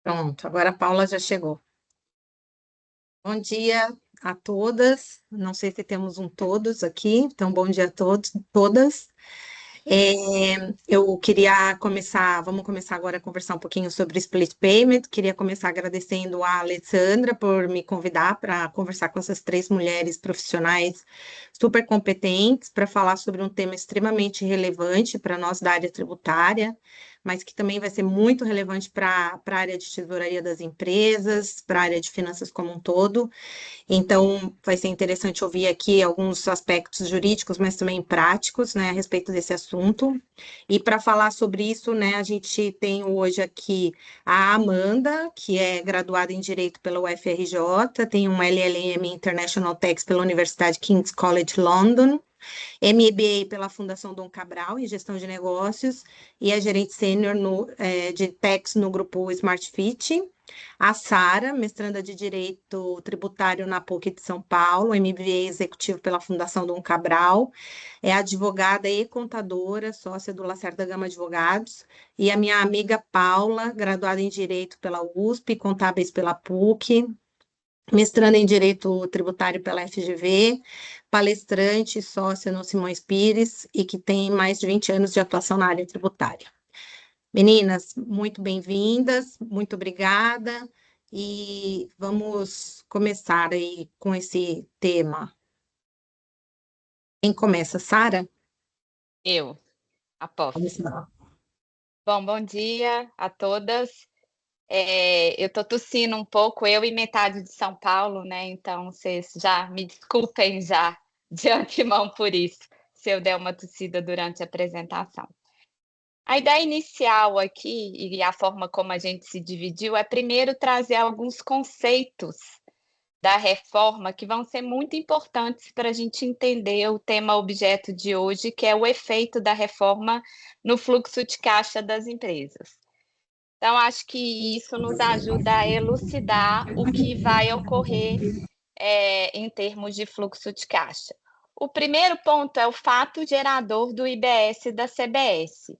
Pronto, agora a Paula já chegou. Bom dia a todas. Não sei se temos um todos aqui, então bom dia a todos, todas. Eu queria começar, vamos começar agora a conversar um pouquinho sobre split payment. Queria começar agradecendo a Alessandra por me convidar para conversar com essas três mulheres profissionais super competentes para falar sobre um tema extremamente relevante para nós da área tributária, mas que também vai ser muito relevante para a área de tesouraria das empresas, para a área de finanças como um todo. Então, vai ser interessante ouvir aqui alguns aspectos jurídicos, mas também práticos, né, a respeito desse assunto. E para falar sobre isso, né, a gente tem hoje aqui a Amanda, que é graduada em Direito pela UFRJ, tem um LLM International Tax pela Universidade King's College London, MBA pela Fundação Dom Cabral em Gestão de Negócios e é gerente sênior de Tax no grupo Smart Fit. A Sara, mestranda de Direito Tributário na PUC de São Paulo, MBA executivo pela Fundação Dom Cabral, é advogada e contadora, sócia do Lacerda Gama Advogados, e a minha amiga Paula, graduada em Direito pela USP, contábeis pela PUC, mestranda em Direito Tributário pela FGV, palestrante, sócia no Simões Pires e que tem mais de 20 anos de atuação na área tributária. Meninas, muito bem-vindas, muito obrigada e vamos começar aí com esse tema. Quem começa, Sara? Eu, aposto. Vamos lá. Bom dia a todas. Eu tô tossindo um pouco, eu e metade de São Paulo, né? Então, vocês já me desculpem já de antemão por isso, se eu der uma tossida durante a apresentação. A ideia inicial aqui, e a forma como a gente se dividiu, é primeiro trazer alguns conceitos da reforma que vão ser muito importantes para a gente entender o tema objeto de hoje, que é o efeito da reforma no fluxo de caixa das empresas. Então, acho que isso nos ajuda a elucidar o que vai ocorrer em termos de fluxo de caixa. O primeiro ponto é o fato gerador do IBS e da CBS.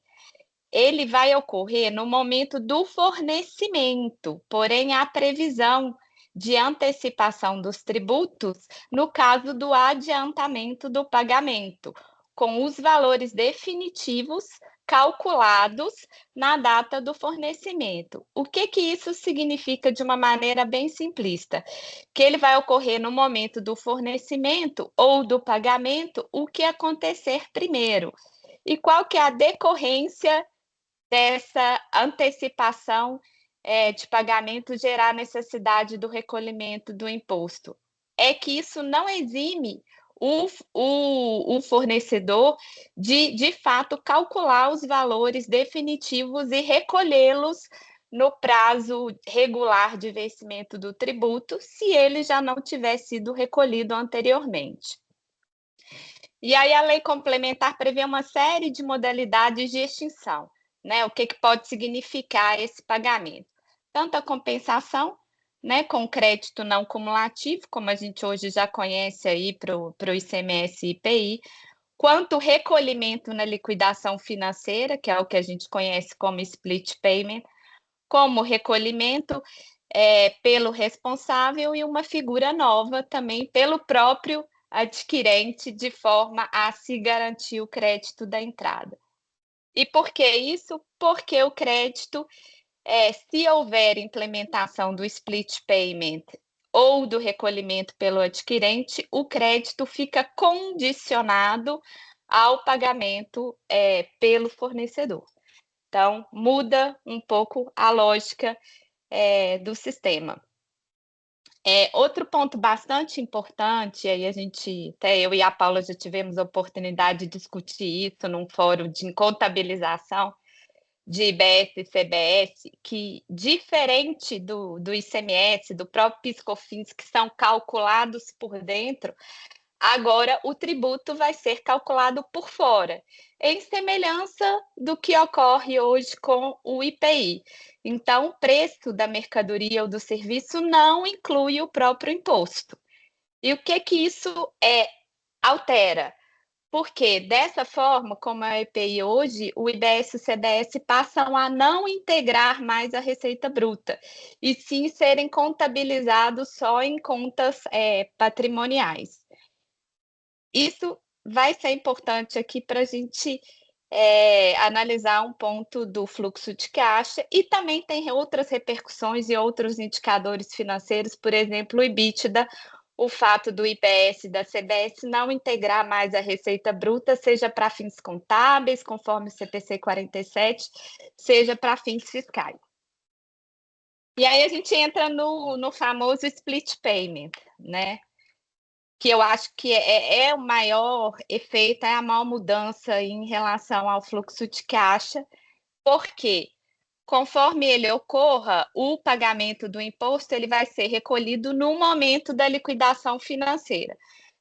Ele vai ocorrer no momento do fornecimento, porém, há previsão de antecipação dos tributos no caso do adiantamento do pagamento, com os valores definitivos calculados na data do fornecimento. O que isso significa de uma maneira bem simplista? Que ele vai ocorrer no momento do fornecimento ou do pagamento, o que acontecer primeiro. E qual que é a decorrência dessa antecipação de pagamento gerar necessidade do recolhimento do imposto? É que isso não exime o fornecedor de fato, calcular os valores definitivos e recolhê-los no prazo regular de vencimento do tributo, se ele já não tiver sido recolhido anteriormente. E aí a lei complementar prevê uma série de modalidades de extinção, né? O que pode significar esse pagamento? Tanto a compensação, né, com crédito não cumulativo, como a gente hoje já conhece aí para o ICMS e IPI, quanto o recolhimento na liquidação financeira, que é o que a gente conhece como split payment, como recolhimento pelo responsável e uma figura nova também pelo próprio adquirente, de forma a se garantir o crédito da entrada. E por que isso? Porque o crédito, se houver implementação do split payment ou do recolhimento pelo adquirente, o crédito fica condicionado ao pagamento pelo fornecedor. Então, muda um pouco a lógica do sistema. Outro ponto bastante importante, aí até eu e a Paula já tivemos a oportunidade de discutir isso num fórum de contabilização, de IBS e CBS, que, diferente do ICMS, do próprio PIS/COFINS, que são calculados por dentro, agora o tributo vai ser calculado por fora, em semelhança do que ocorre hoje com o IPI. Então, o preço da mercadoria ou do serviço não inclui o próprio imposto. E o que isso altera? Porque, dessa forma, como é a EPI hoje, o IBS e o CBS passam a não integrar mais a receita bruta, e sim serem contabilizados só em contas patrimoniais. Isso vai ser importante aqui para a gente analisar um ponto do fluxo de caixa, e também tem outras repercussões e outros indicadores financeiros, por exemplo, o EBITDA, o fato do IBS e da CBS não integrar mais a receita bruta, seja para fins contábeis, conforme o CPC 47, seja para fins fiscais. E aí a gente entra no famoso split payment, né? Que eu acho que é o maior efeito, é a maior mudança em relação ao fluxo de caixa, porque conforme ele ocorra, o pagamento do imposto ele vai ser recolhido no momento da liquidação financeira.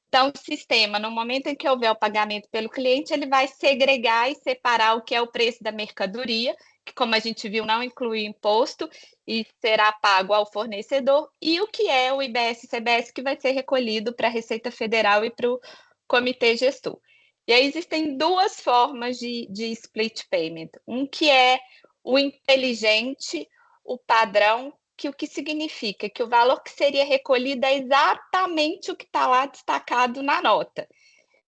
Então, o sistema, no momento em que houver o pagamento pelo cliente, ele vai segregar e separar o que é o preço da mercadoria, que, como a gente viu, não inclui imposto e será pago ao fornecedor, e o que é o IBS e CBS, que vai ser recolhido para a Receita Federal e para o Comitê Gestor. E aí existem duas formas de split payment. Um que é o inteligente, o padrão, que o que significa que o valor que seria recolhido é exatamente o que está lá destacado na nota.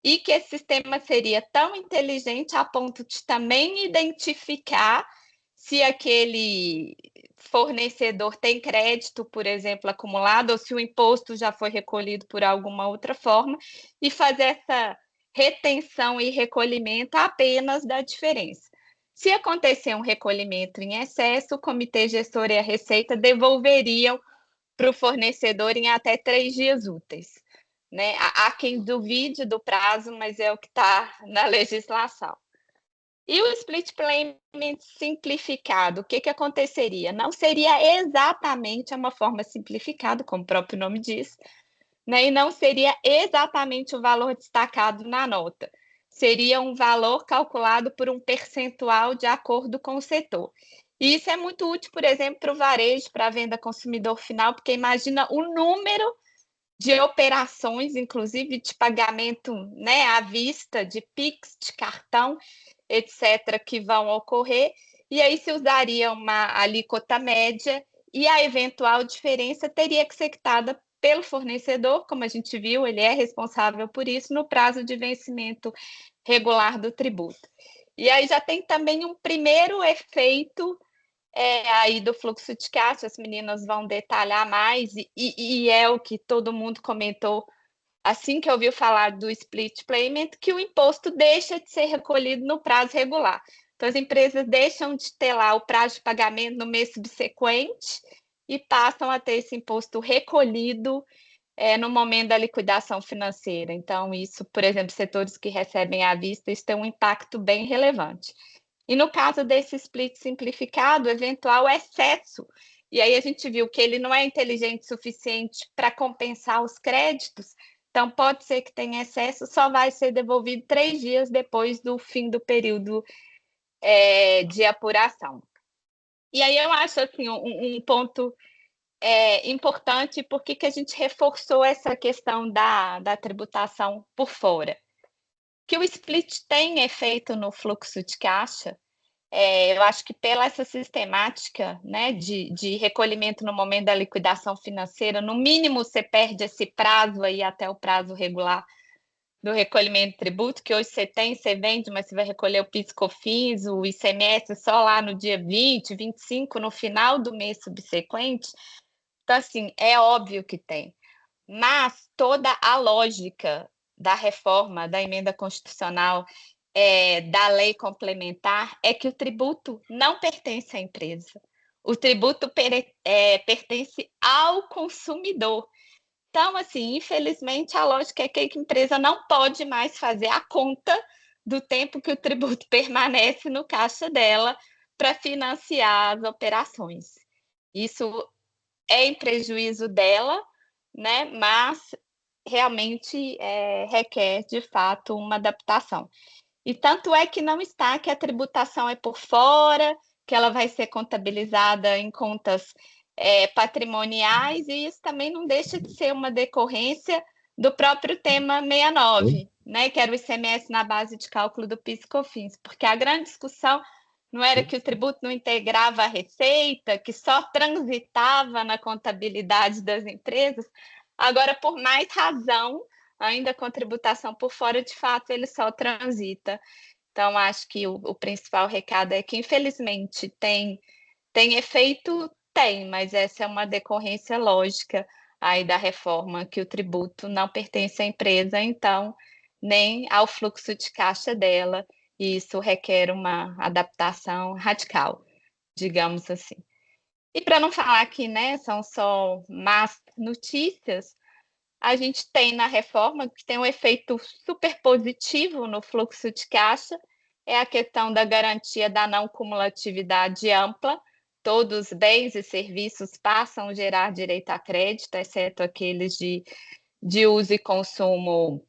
E que esse sistema seria tão inteligente a ponto de também identificar se aquele fornecedor tem crédito, por exemplo, acumulado, ou se o imposto já foi recolhido por alguma outra forma, e fazer essa retenção e recolhimento apenas da diferença. Se acontecer um recolhimento em excesso, o comitê gestor e a Receita devolveriam para o fornecedor em até 3 dias úteis. Né? Há quem duvide do prazo, mas é o que está na legislação. E o split payment simplificado, o que aconteceria? Não seria exatamente uma forma simplificada, como o próprio nome diz, né? E não seria exatamente o valor destacado na nota. Seria um valor calculado por um percentual de acordo com o setor. E isso é muito útil, por exemplo, para o varejo, para a venda consumidor final, porque imagina o número de operações, inclusive de pagamento, né, à vista, de Pix, de cartão, etc., que vão ocorrer, e aí se usaria uma alíquota média, e a eventual diferença teria que ser quitada pelo fornecedor, como a gente viu, ele é responsável por isso, no prazo de vencimento regular do tributo. E aí já tem também um primeiro efeito aí do fluxo de caixa, as meninas vão detalhar mais, e é o que todo mundo comentou assim que ouviu falar do split payment, que o imposto deixa de ser recolhido no prazo regular. Então, as empresas deixam de ter lá o prazo de pagamento no mês subsequente e passam a ter esse imposto recolhido no momento da liquidação financeira. Então, isso, por exemplo, setores que recebem à vista, isso tem um impacto bem relevante. E no caso desse split simplificado, eventual excesso, e aí a gente viu que ele não é inteligente o suficiente para compensar os créditos, então pode ser que tenha excesso, só vai ser devolvido 3 dias depois do fim do período de apuração. E aí eu acho assim, um ponto importante, porque que a gente reforçou essa questão da tributação por fora. Que o split tem efeito no fluxo de caixa, eu acho que pela essa sistemática, né, de recolhimento no momento da liquidação financeira, no mínimo você perde esse prazo aí até o prazo regular do recolhimento de tributo, que hoje você vende, mas você vai recolher o PIS/COFINS, o ICMS só lá no dia 20, 25, no final do mês subsequente. Então, assim, é óbvio que tem. Mas toda a lógica da reforma, da emenda constitucional, da lei complementar, é que o tributo não pertence à empresa. O tributo pertence ao consumidor. Então, assim, infelizmente, a lógica é que a empresa não pode mais fazer a conta do tempo que o tributo permanece no caixa dela para financiar as operações. Isso é em prejuízo dela, né? Mas realmente requer, de fato, uma adaptação. E tanto é que não está que a tributação é por fora, que ela vai ser contabilizada em contas patrimoniais, e isso também não deixa de ser uma decorrência do próprio tema 69, né, que era o ICMS na base de cálculo do PIS e COFINS, porque a grande discussão não era que o tributo não integrava a receita, que só transitava na contabilidade das empresas. Agora, por mais razão, ainda com tributação por fora, de fato, ele só transita. Então, acho que o principal recado é que, infelizmente, tem efeito? Tem, mas essa é uma decorrência lógica aí da reforma, que o tributo não pertence à empresa, então, nem ao fluxo de caixa dela, e isso requer uma adaptação radical, digamos assim. E para não falar que, né, são só más notícias, a gente tem na reforma, que tem um efeito super positivo no fluxo de caixa, é a questão da garantia da não cumulatividade ampla. Todos os bens e serviços passam a gerar direito a crédito, exceto aqueles de uso e consumo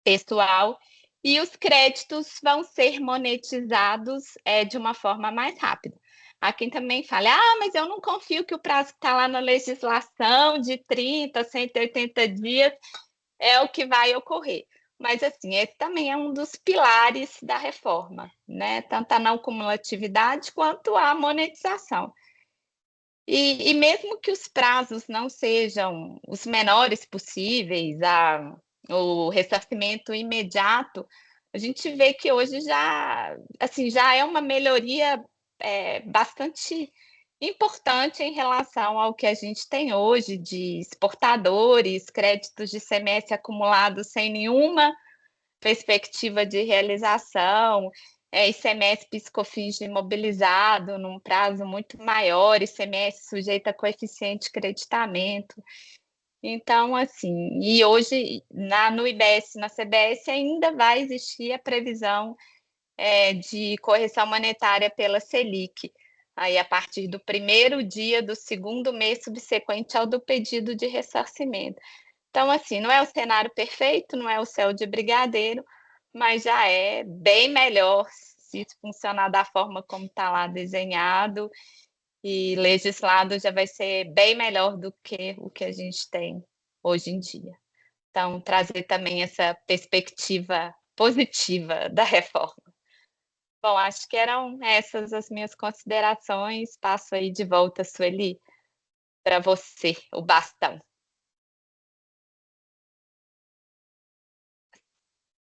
pessoal, e os créditos vão ser monetizados de uma forma mais rápida. Há quem também fala, mas eu não confio que o prazo que está lá na legislação de 30, 180 dias é o que vai ocorrer. Mas, assim, esse também é um dos pilares da reforma, né? Tanto a não cumulatividade quanto a monetização. E mesmo que os prazos não sejam os menores possíveis, o ressarcimento imediato, a gente vê que hoje já é uma melhoria bastante importante em relação ao que a gente tem hoje de exportadores, créditos de ICMS acumulados sem nenhuma perspectiva de realização, ICMS PIS/COFINS imobilizado num prazo muito maior, ICMS sujeito a coeficiente de creditamento. Então, assim, e hoje no IBS, na CBS, ainda vai existir a previsão de correção monetária pela Selic, aí a partir do primeiro dia do segundo mês subsequente ao do pedido de ressarcimento. Então, assim, não é o cenário perfeito, não é o céu de brigadeiro, mas já é bem melhor se isso funcionar da forma como está lá desenhado e legislado, já vai ser bem melhor do que o que a gente tem hoje em dia. Então, trazer também essa perspectiva positiva da reforma. Bom, acho que eram essas as minhas considerações. Passo aí de volta, Sueli, para você, o bastão.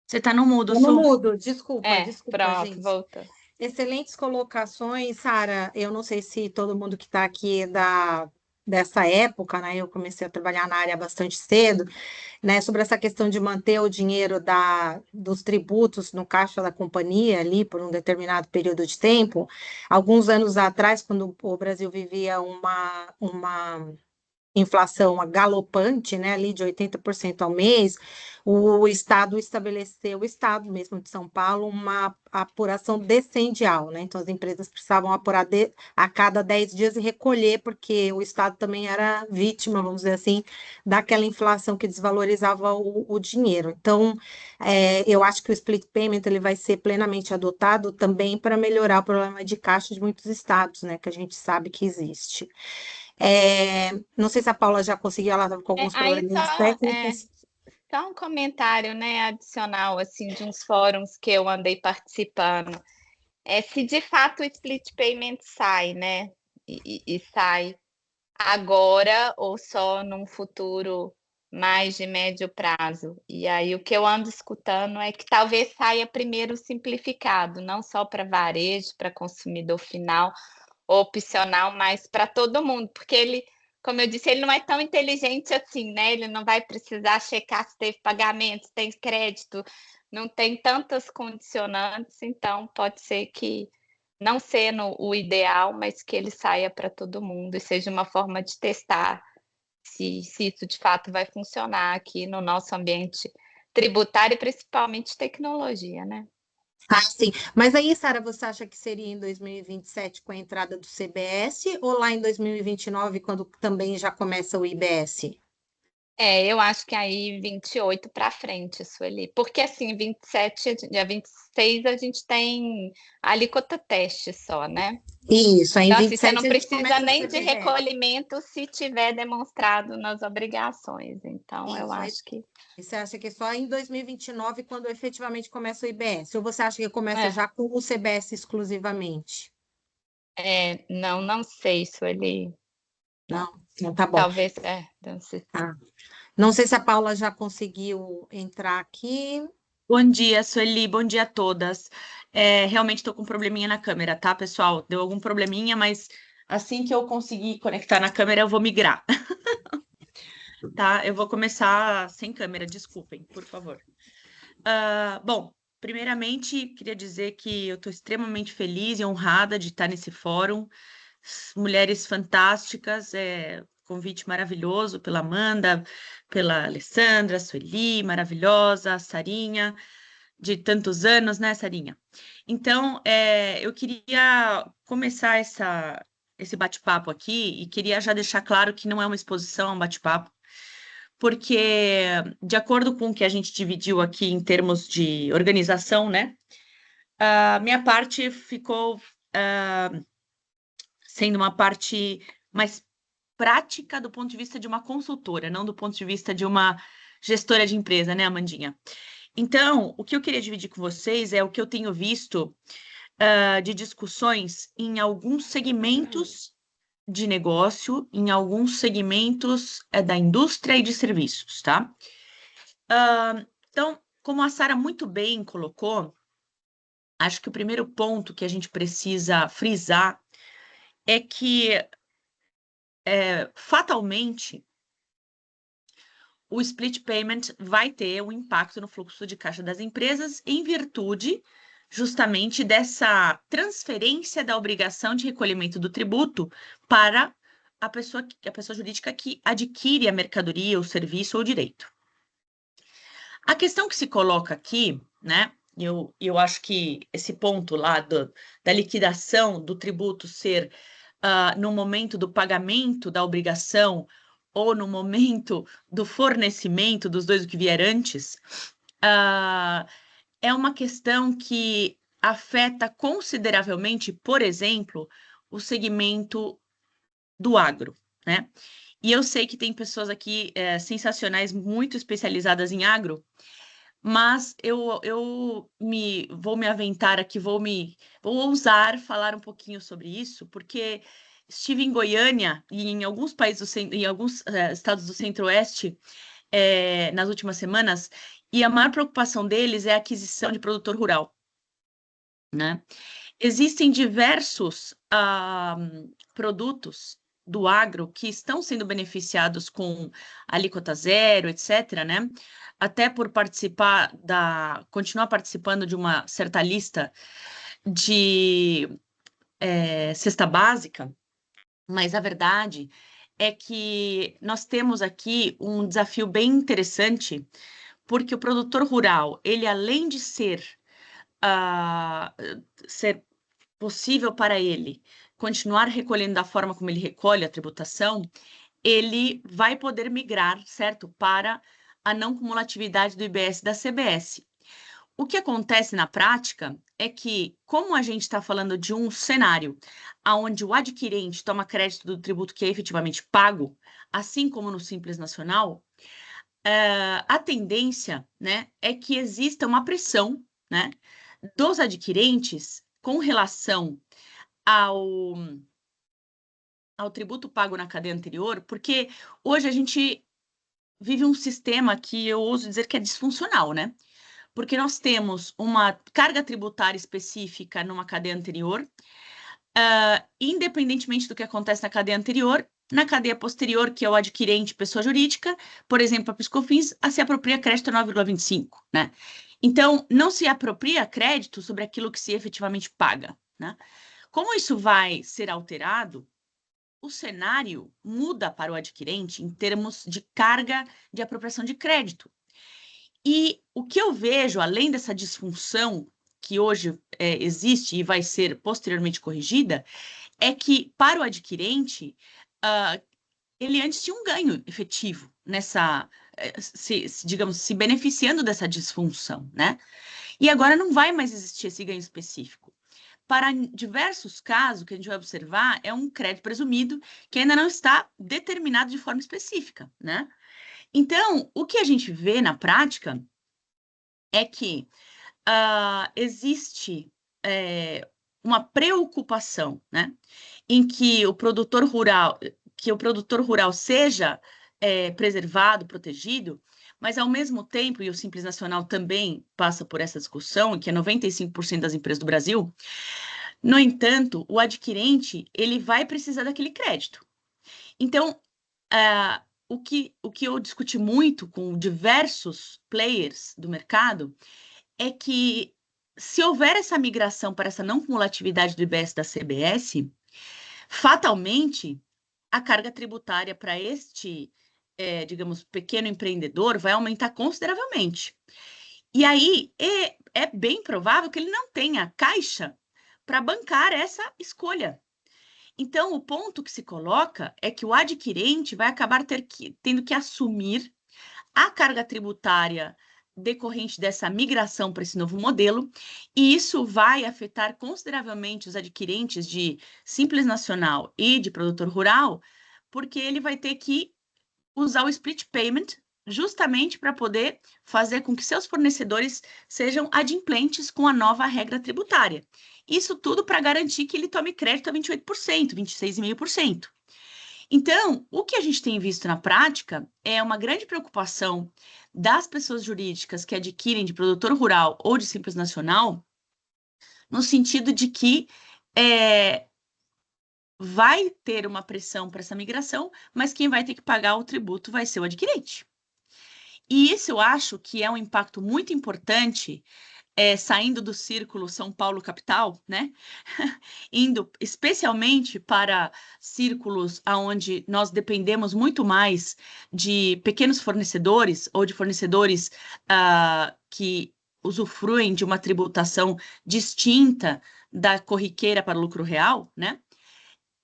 Você está no mudo, No Su. mudo, desculpa, Pronto, gente. voltou. Excelentes colocações, Sara. Eu não sei se todo mundo que está aqui é dessa época, né? Eu comecei a trabalhar na área bastante cedo, né? Sobre essa questão de manter o dinheiro dos tributos no caixa da companhia ali por um determinado período de tempo. Alguns anos atrás, quando o Brasil vivia uma inflação galopante, né, ali de 80% ao mês, o Estado estabeleceu, o Estado mesmo de São Paulo, uma apuração decendial, né? Então as empresas precisavam apurar a cada 10 dias e recolher, porque o Estado também era vítima, vamos dizer assim, daquela inflação que desvalorizava o dinheiro. Então, eu acho que o split payment ele vai ser plenamente adotado também para melhorar o problema de caixa de muitos estados, né, que a gente sabe que existe. Não sei se a Paula já conseguiu, ela estava com alguns Aí probleminhas técnicos. só um comentário, né, adicional, assim, de uns fóruns que eu andei participando. Se de fato o split payment sai, né, e sai agora ou só num futuro mais de médio prazo. E aí o que eu ando escutando é que talvez saia primeiro simplificado, não só para varejo, para consumidor final, opcional, mas para todo mundo, porque ele, como eu disse, ele não é tão inteligente assim, né? Ele não vai precisar checar se teve pagamento, se tem crédito, não tem tantas condicionantes, então pode ser que não sendo o ideal, mas que ele saia para todo mundo e seja uma forma de testar se isso de fato vai funcionar aqui no nosso ambiente tributário e principalmente tecnologia, né? Ah, sim. Mas aí, Sara, você acha que seria em 2027 com a entrada do CBS ou lá em 2029, quando também já começa o IBS? Eu acho que aí 28 para frente, Sueli, porque assim, 27, dia 26 a gente tem a alíquota teste só, né. Isso, aí em Então, assim, você não 27 a gente precisa começa a nem ser de PGE. recolhimento se tiver demonstrado nas obrigações, então eu Isso, aí acho que você acha que é só em 2029 quando efetivamente começa o IBS? Ou você acha que começa é, já com o CBS exclusivamente? não sei, Sueli, não, Não, não tá bom. talvez não sei. Tá. Não sei se a Paula já conseguiu entrar aqui. Bom dia, Sueli. Bom dia a todas. Realmente estou com um probleminha na câmera, tá, pessoal? Deu algum probleminha, mas assim que eu conseguir conectar na câmera, eu vou migrar, tá? Eu vou começar sem câmera, desculpem, por favor. Bom, primeiramente, queria dizer que eu estou extremamente feliz e honrada de estar nesse fórum. Mulheres fantásticas, convite maravilhoso pela Amanda, pela Alessandra, Sueli, maravilhosa, a Sarinha, de tantos anos, né, Sarinha? Então, eu queria começar esse bate-papo aqui e queria já deixar claro que não é uma exposição, é um bate-papo, porque, de acordo com o que a gente dividiu aqui em termos de organização, né, a minha parte ficou sendo uma parte mais prática do ponto de vista de uma consultora, não do ponto de vista de uma gestora de empresa, né, Amandinha? Então, o que eu queria dividir com vocês é o que eu tenho visto de discussões em alguns segmentos de negócio, em alguns segmentos da indústria e de serviços, tá? Então, como a Sara muito bem colocou, acho que o primeiro ponto que a gente precisa frisar é que, fatalmente, o split payment vai ter um impacto no fluxo de caixa das empresas em virtude justamente dessa transferência da obrigação de recolhimento do tributo para a pessoa jurídica que adquire a mercadoria, o serviço ou o direito. A questão que se coloca aqui, né? Eu acho que esse ponto lá da liquidação do tributo ser no momento do pagamento da obrigação ou no momento do fornecimento dos dois, o que vier antes, é uma questão que afeta consideravelmente, por exemplo, o segmento do agro, né? E eu sei que tem pessoas aqui sensacionais, muito especializadas em agro, mas vou me aventar aqui, vou ousar falar um pouquinho sobre isso, porque estive em Goiânia e em alguns países, em alguns estados do Centro-Oeste nas últimas semanas, e a maior preocupação deles é a aquisição de produtor rural, né? Existem diversos produtos do agro que estão sendo beneficiados com alíquota zero, etc., né? Até por continuar participando de uma certa lista de cesta básica, mas a verdade é que nós temos aqui um desafio bem interessante, porque o produtor rural, ele além de ah, ser possível para ele continuar recolhendo da forma como ele recolhe a tributação, ele vai poder migrar, certo, para a não cumulatividade do IBS e da CBS. O que acontece na prática é que, como a gente está falando de um cenário onde o adquirente toma crédito do tributo que é efetivamente pago, assim como no Simples Nacional, a tendência, né, é que exista uma pressão, né, dos adquirentes com relação ao, ao tributo pago na cadeia anterior, porque hoje a gente vive um sistema que eu ouso dizer que é disfuncional, né? Porque nós temos uma carga tributária específica numa cadeia anterior, independentemente do que acontece na cadeia anterior, na cadeia posterior, que é o adquirente, pessoa jurídica, por exemplo, a PiscoFins, se apropria crédito a 9,25, né? Então, não se apropria crédito sobre aquilo que se efetivamente paga, né? Como isso vai ser alterado, o cenário muda para o adquirente em termos de carga de apropriação de crédito. E o que eu vejo, além dessa disfunção que hoje existe e vai ser posteriormente corrigida, é que para o adquirente, ele antes tinha um ganho efetivo nessa, digamos, se beneficiando dessa disfunção, né? E agora não vai mais existir esse ganho específico. Para diversos casos, o que a gente vai observar é um crédito presumido que ainda não está determinado de forma específica, né? Então, o que a gente vê na prática é que existe uma preocupação, né, em que o produtor rural seja preservado, protegido, mas ao mesmo tempo, e o Simples Nacional também passa por essa discussão, que é 95% das empresas do Brasil, no entanto, o adquirente ele vai precisar daquele crédito. Então, o que eu discuti muito com diversos players do mercado é que se houver essa migração para essa não cumulatividade do IBS da CBS, fatalmente a carga tributária para este, digamos, pequeno empreendedor vai aumentar consideravelmente. E aí é bem provável que ele não tenha caixa para bancar essa escolha. Então, o ponto que se coloca é que o adquirente vai acabar tendo que assumir a carga tributária decorrente dessa migração para esse novo modelo, e isso vai afetar consideravelmente os adquirentes de Simples Nacional e de produtor rural, porque ele vai ter que usar o split payment justamente para poder fazer com que seus fornecedores sejam adimplentes com a nova regra tributária. Isso tudo para garantir que ele tome crédito a 28%, 26,5%. Então, o que a gente tem visto na prática é uma grande preocupação das pessoas jurídicas que adquirem de produtor rural ou de Simples Nacional, no sentido de que vai ter uma pressão para essa migração, mas quem vai ter que pagar o tributo vai ser o adquirente. E isso eu acho que é um impacto muito importante, saindo do círculo São Paulo capital, né? Indo especialmente para círculos onde nós dependemos muito mais de pequenos fornecedores ou de fornecedores que usufruem de uma tributação distinta da corriqueira para o lucro real, né?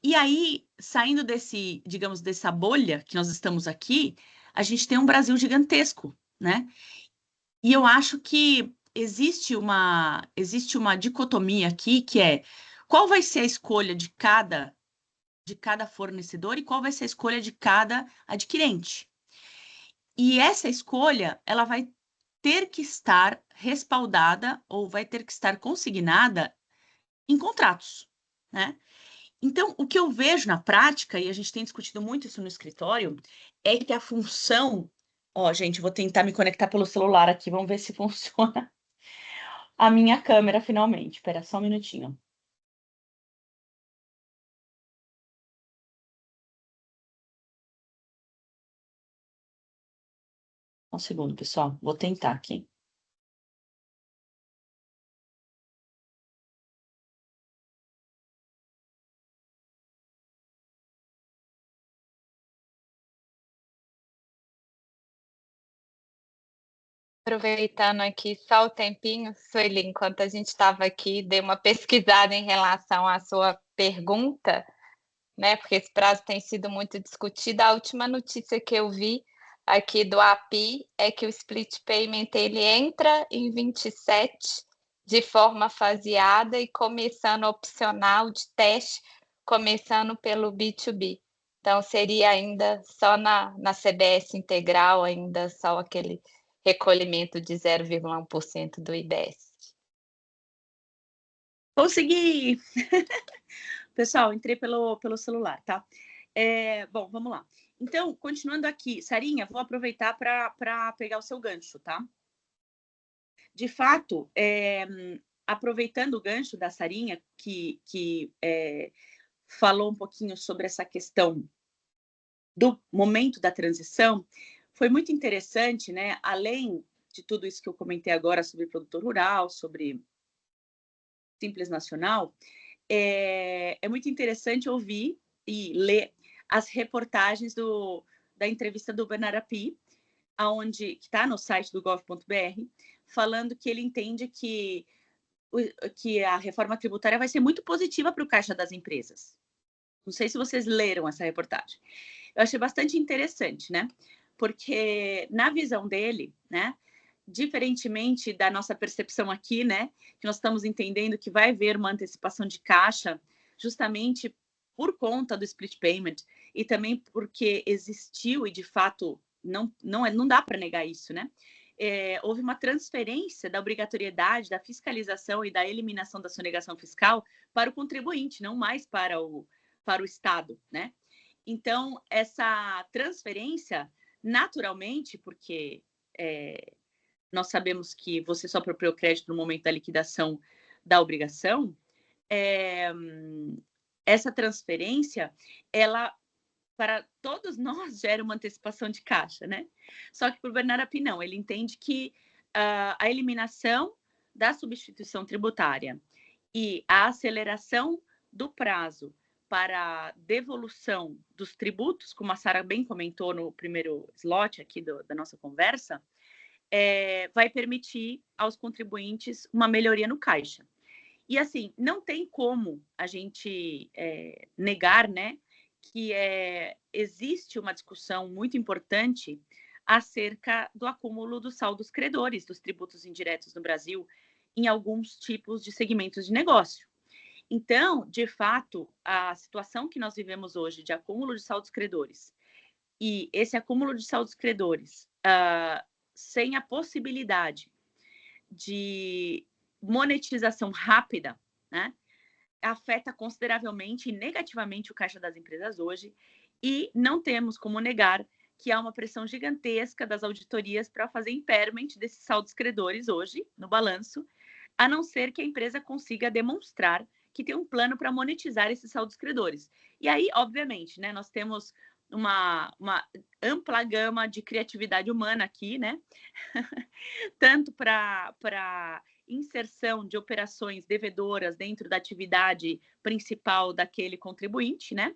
E aí, saindo desse, digamos, dessa bolha que nós estamos aqui, a gente tem um Brasil gigantesco, né? E eu acho que existe uma dicotomia aqui, que é qual vai ser a escolha de cada fornecedor e qual vai ser a escolha de cada adquirente. E essa escolha, ela vai ter que estar respaldada ou vai ter que estar consignada em contratos, né? Então, o que eu vejo na prática, e a gente tem discutido muito isso no escritório, é que a função... Ó, gente, vou tentar me conectar pelo celular aqui, vamos ver se funciona a minha câmera finalmente. Espera só um minutinho. Um segundo, pessoal. Vou tentar aqui. Aproveitando aqui só o tempinho, Sueli, enquanto a gente estava aqui, dei uma pesquisada em relação à sua pergunta, né? Porque esse prazo tem sido muito discutido. A última notícia que eu vi aqui do API é que o split payment ele entra em 27 de forma faseada e começando opcional de teste, começando pelo B2B. Então, seria ainda só na CBS integral, ainda só aquele recolhimento de 0,1% do IBS. Consegui! Pessoal, entrei pelo celular, tá? Bom, vamos lá. Então, continuando aqui, Sarinha, vou aproveitar para pegar o seu gancho, tá? De fato, aproveitando o gancho da Sarinha, que falou um pouquinho sobre essa questão do momento da transição, foi muito interessante, né? Além de tudo isso que eu comentei agora sobre produtor rural, sobre Simples Nacional, é muito interessante ouvir e ler as reportagens da entrevista do Bernard Api, que está no site do gov.br, falando que ele entende que que a reforma tributária vai ser muito positiva para o caixa das empresas. Não sei se vocês leram essa reportagem. Eu achei bastante interessante, né? Porque na visão dele, né, diferentemente da nossa percepção aqui, né, que nós estamos entendendo que vai haver uma antecipação de caixa, justamente por conta do split payment e também porque existiu e de fato não dá para negar isso, né? Houve uma transferência da obrigatoriedade da fiscalização e da eliminação da sonegação fiscal para o contribuinte, não mais para o Estado, né? Então, essa transferência, naturalmente, porque nós sabemos que você só apropriou crédito no momento da liquidação da obrigação, essa transferência, ela, para todos nós, gera uma antecipação de caixa, né? Só que para o Bernard Api, não. Ele entende que a eliminação da substituição tributária e a aceleração do prazo para devolução dos tributos, como a Sara bem comentou no primeiro slot aqui da nossa conversa, vai permitir aos contribuintes uma melhoria no caixa. E, assim, não tem como a gente negar, né, que existe uma discussão muito importante acerca do acúmulo dos saldos credores dos tributos indiretos no Brasil em alguns tipos de segmentos de negócio. Então, de fato, a situação que nós vivemos hoje de acúmulo de saldos credores e esse acúmulo de saldos credores sem a possibilidade de monetização rápida, né, afeta consideravelmente e negativamente o caixa das empresas hoje, e não temos como negar que há uma pressão gigantesca das auditorias para fazer impairment desses saldos credores hoje no balanço, a não ser que a empresa consiga demonstrar que tem um plano para monetizar esses saldos credores. E aí, obviamente, né, nós temos uma ampla gama de criatividade humana aqui, né? Tanto para inserção de operações devedoras dentro da atividade principal daquele contribuinte, né?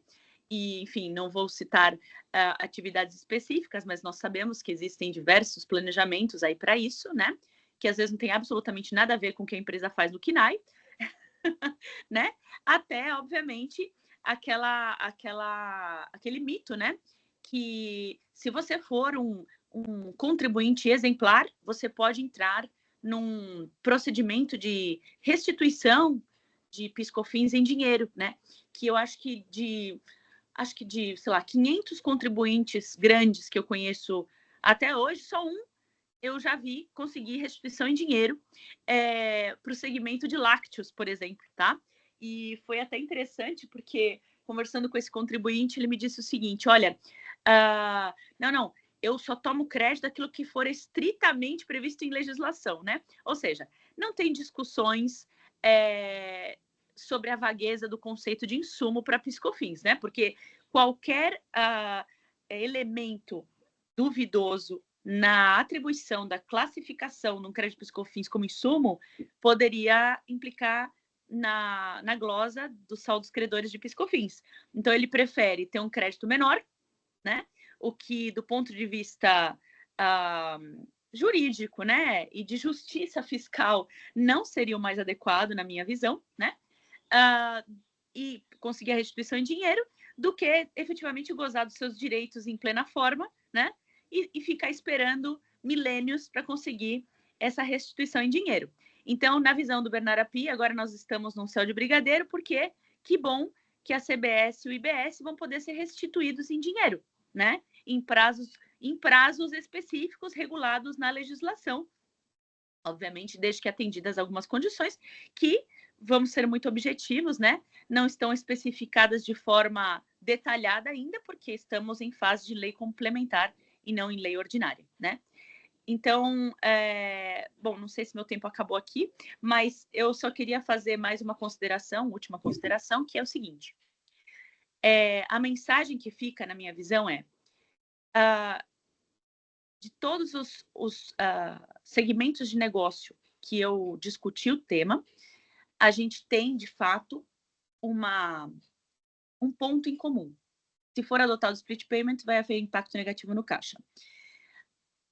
E, enfim, não vou citar atividades específicas, mas nós sabemos que existem diversos planejamentos aí para isso, né? Que às vezes não tem absolutamente nada a ver com o que a empresa faz no KNAI, né? Até, obviamente, aquele mito, né? Que se você for um contribuinte exemplar, você pode entrar num procedimento de restituição de PIS/COFINS em dinheiro, né? Que eu acho que de, sei lá, 500 contribuintes grandes que eu conheço até hoje, só um eu já vi conseguir restituição em dinheiro para o segmento de lácteos, por exemplo, tá? E foi até interessante, porque conversando com esse contribuinte, ele me disse o seguinte, olha, não, eu só tomo crédito daquilo que for estritamente previsto em legislação, né? Ou seja, não tem discussões sobre a vagueza do conceito de insumo para PIS/COFINS, né? Porque qualquer elemento duvidoso na atribuição da classificação no crédito PIS/COFINS como insumo poderia implicar na glosa dos saldos credores de PIS/COFINS. Então, ele prefere ter um crédito menor, né? O que, do ponto de vista jurídico, né, e de justiça fiscal, não seria o mais adequado, na minha visão, né? E conseguir a restituição em dinheiro, do que efetivamente gozar dos seus direitos em plena forma, né? E ficar esperando milênios para conseguir essa restituição em dinheiro. Então, na visão do Bernard Api, agora nós estamos num céu de brigadeiro, porque que bom que a CBS e o IBS vão poder ser restituídos em dinheiro, né? Em prazos específicos regulados na legislação, obviamente, desde que atendidas algumas condições que, vamos ser muito objetivos, né? Não estão especificadas de forma detalhada ainda, porque estamos em fase de lei complementar e não em lei ordinária, né? Então, bom, não sei se meu tempo acabou aqui, mas eu só queria fazer mais uma consideração, última consideração, que é o seguinte. A mensagem que fica, na minha visão, de todos os segmentos de negócio que eu discuti o tema, a gente tem, de fato, um ponto em comum. Se for adotado o split payment, vai haver impacto negativo no caixa.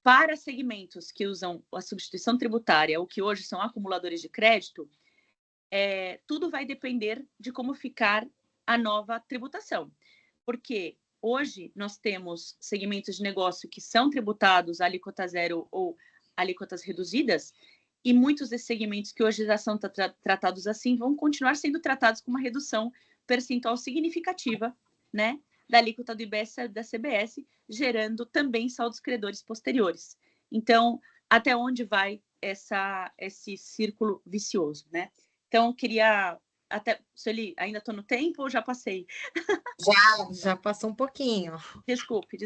Para segmentos que usam a substituição tributária, ou que hoje são acumuladores de crédito, tudo vai depender de como ficar a nova tributação. Porque hoje nós temos segmentos de negócio que são tributados a alíquota zero ou alíquotas reduzidas, e muitos desses segmentos que hoje já são tratados assim vão continuar sendo tratados com uma redução percentual significativa, né, da alíquota do IBS e da CBS, gerando também saldos credores posteriores. Então, até onde vai esse círculo vicioso, né? Então, queria Sueli, ainda estou no tempo ou já passei? Já passou um pouquinho. Desculpe.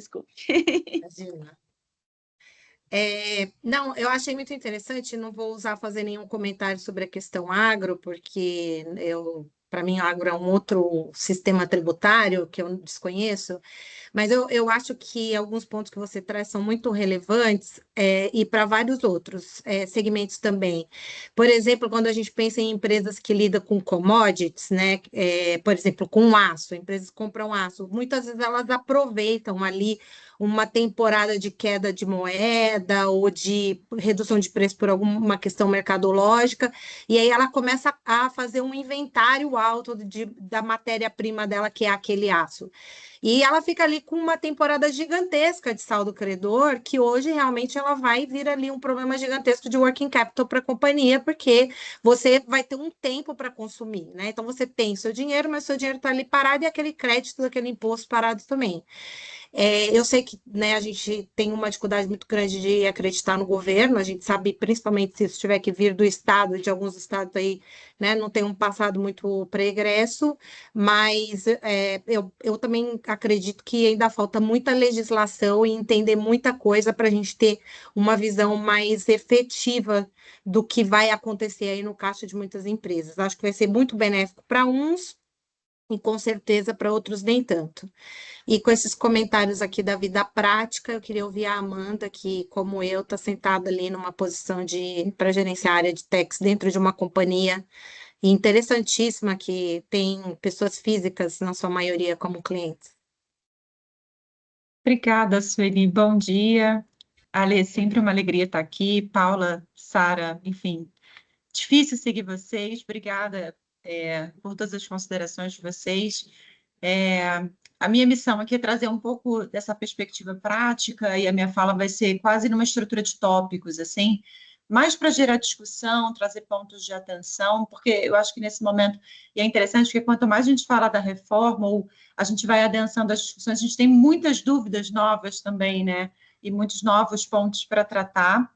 Imagina. Não, eu achei muito interessante, não vou fazer nenhum comentário sobre a questão agro, porque para mim, o agro é um outro sistema tributário que eu desconheço, mas eu acho que alguns pontos que você traz são muito relevantes, e para vários outros segmentos também. Por exemplo, quando a gente pensa em empresas que lidam com commodities, né, por exemplo, com aço, empresas que compram aço, muitas vezes elas aproveitam ali uma temporada de queda de moeda ou de redução de preço por alguma questão mercadológica, e aí ela começa a fazer um inventário alto da matéria-prima dela, que é aquele aço. E ela fica ali com uma temporada gigantesca de saldo credor, que hoje realmente ela vai vir ali um problema gigantesco de working capital para a companhia, porque você vai ter um tempo para consumir, né? Então você tem seu dinheiro, mas seu dinheiro está ali parado e aquele crédito daquele imposto parado também. Eu sei que, né, a gente tem uma dificuldade muito grande de acreditar no governo, a gente sabe, principalmente se isso tiver que vir do Estado, de alguns estados aí, né, não tem um passado muito pregresso, mas eu também acredito que ainda falta muita legislação e entender muita coisa para a gente ter uma visão mais efetiva do que vai acontecer aí no caixa de muitas empresas. Acho que vai ser muito benéfico para uns e com certeza para outros nem tanto. E com esses comentários aqui da vida prática, eu queria ouvir a Amanda, que, como eu, está sentada ali numa posição para gerenciar a área de techs dentro de uma companhia interessantíssima, que tem pessoas físicas, na sua maioria, como clientes. Obrigada, Sueli. Bom dia. Ale, é sempre uma alegria estar aqui. Paula, Sara, enfim, difícil seguir vocês. Obrigada, por todas as considerações de vocês. A minha missão aqui é trazer um pouco dessa perspectiva prática, e a minha fala vai ser quase numa estrutura de tópicos, assim, mais para gerar discussão, trazer pontos de atenção, porque eu acho que nesse momento, e é interessante porque quanto mais a gente fala da reforma, ou a gente vai adensando as discussões, a gente tem muitas dúvidas novas também, né? E muitos novos pontos para tratar.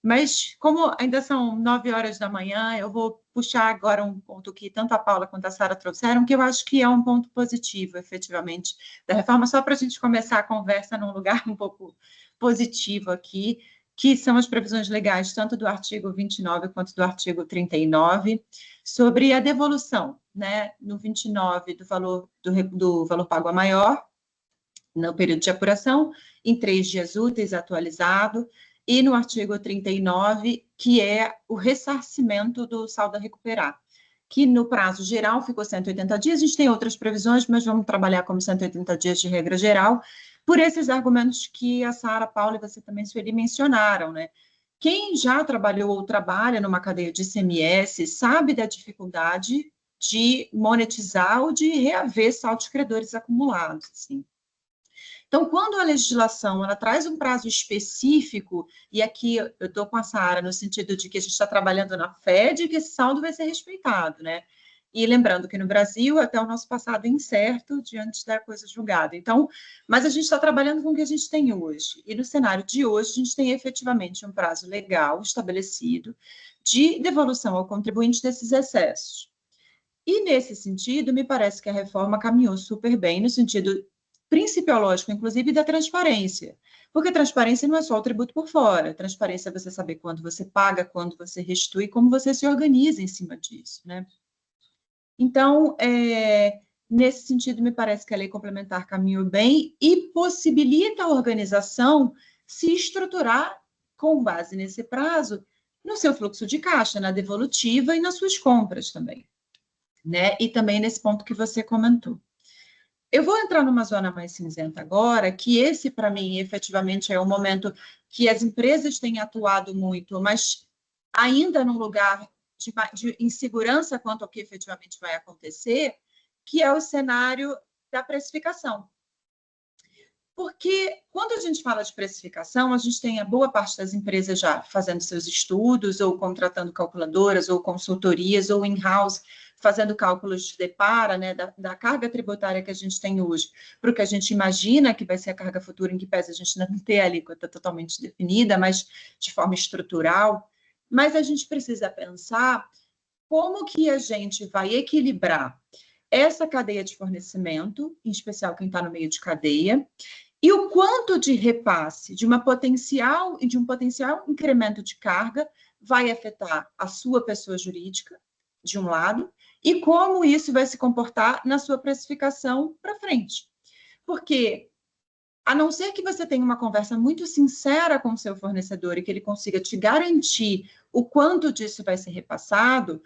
Mas, como ainda são 9 horas da manhã, eu vou puxar agora um ponto que tanto a Paula quanto a Sara trouxeram, que eu acho que é um ponto positivo, efetivamente, da reforma, só para a gente começar a conversa num lugar um pouco positivo aqui, que são as previsões legais, tanto do artigo 29 quanto do artigo 39, sobre a devolução, né, no 29, do valor pago a maior, no período de apuração, em 3 dias úteis, atualizado, e no artigo 39, que é o ressarcimento do saldo a recuperar, que no prazo geral ficou 180 dias, a gente tem outras previsões, mas vamos trabalhar como 180 dias de regra geral, por esses argumentos que a Sara, a Paula e você também, Sueli, mencionaram, né? Quem já trabalhou ou trabalha numa cadeia de ICMS sabe da dificuldade de monetizar ou de reaver saldos credores acumulados, assim. Então, quando a legislação ela traz um prazo específico, e aqui eu estou com a Sara no sentido de que a gente está trabalhando na fé de que esse saldo vai ser respeitado, né? E lembrando que no Brasil, até o nosso passado é incerto diante da coisa julgada. Então, mas a gente está trabalhando com o que a gente tem hoje. E no cenário de hoje, a gente tem efetivamente um prazo legal estabelecido de devolução ao contribuinte desses excessos. E, nesse sentido, me parece que a reforma caminhou super bem, no sentido principiológico, inclusive, da transparência. Porque transparência não é só o tributo por fora. Transparência é você saber quando você paga, quando você restitui, como você se organiza em cima disso, né? Então, nesse sentido, me parece que a lei complementar caminhou bem e possibilita a organização se estruturar com base nesse prazo no seu fluxo de caixa, na devolutiva e nas suas compras também, né? E também nesse ponto que você comentou. Eu vou entrar numa zona mais cinzenta agora, que esse, para mim, efetivamente é o momento que as empresas têm atuado muito, mas ainda num lugar de insegurança quanto ao que efetivamente vai acontecer, que é o cenário da precificação. Porque quando a gente fala de precificação, a gente tem a boa parte das empresas já fazendo seus estudos, ou contratando calculadoras, ou consultorias, ou in-house, fazendo cálculos de depara, né, da carga tributária que a gente tem hoje, para o que a gente imagina que vai ser a carga futura, em que pese a gente não ter a alíquota totalmente definida, mas de forma estrutural. Mas a gente precisa pensar como que a gente vai equilibrar essa cadeia de fornecimento, em especial quem está no meio de cadeia, e o quanto de repasse de um potencial incremento de carga vai afetar a sua pessoa jurídica, de um lado, e como isso vai se comportar na sua precificação para frente. Porque, a não ser que você tenha uma conversa muito sincera com o seu fornecedor e que ele consiga te garantir o quanto disso vai ser repassado,